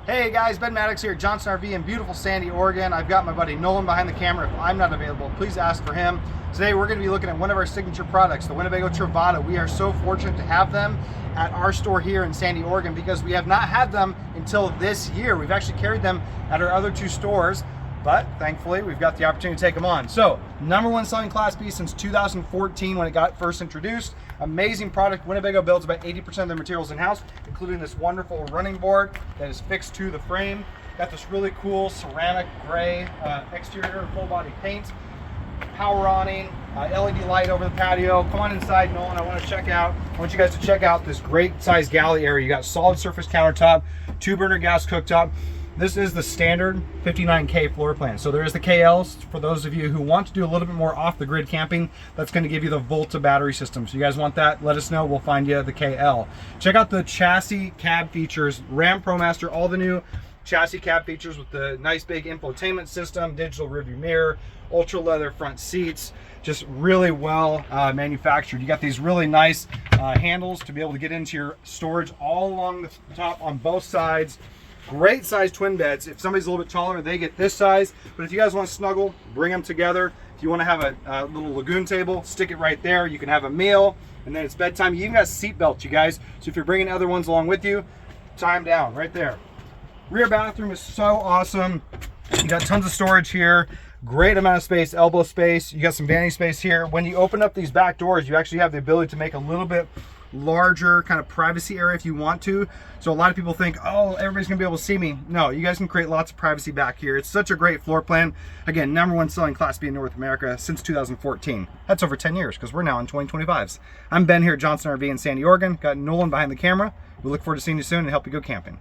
Hey guys, Ben Maddox here at Johnson RV in beautiful Sandy, Oregon. I've got my buddy Nolan behind the camera. If I'm not available, please ask for him. Today we're going to be looking at one of our signature products, the Winnebago Travato. We are so fortunate to have them at our store here in Sandy, Oregon, because we have not had them until this year. We've actually carried them at our other two stores, but thankfully we've got the opportunity to take them on. So, #1 selling Class B since 2014 when it got first introduced. Amazing product. Winnebago builds about 80% of their materials in-house, including this wonderful running board that is fixed to the frame. Got this really cool ceramic gray exterior, full body paint, power awning, LED light over the patio. Come on inside, Nolan. I want you guys to check out this great size galley area. You got solid surface countertop, 2-burner gas cooktop. This is the standard 59K floor plan. So there is the KLs for those of you who want to do a little bit more off the grid camping. That's going to give you the Volta battery system. So you guys want that? Let us know. We'll find you the KL. Check out the chassis cab features. Ram ProMaster, all the new chassis cab features with the nice big infotainment system, digital rearview mirror, ultra leather front seats, just really well manufactured. You got these really nice handles to be able to get into your storage all along the top on both sides. Great size twin beds. If somebody's a little bit taller, they get this size. But if you guys want to snuggle, bring them together. If you want to have a little lagoon table, stick it right there. You can have a meal, and then it's bedtime. You even got seat belts, you guys. So if you're bringing other ones along with you, tie them down right there. Rear bathroom is so awesome. You got tons of storage here. Great amount of space, elbow space. You got some vanity space here. When you open up these back doors, you actually have the ability to make a little bit larger kind of privacy area if you want to. So a lot of people think, oh, everybody's gonna be able to see me. No, you guys can create lots of privacy back here. It's such a great floor plan. Again, #1 selling Class B in North America since 2014. That's over 10 years because we're now in 2025s. I'm Ben here at Johnson RV in Sandy, Oregon. Got Nolan behind the camera. We look forward to seeing you soon and help you go camping.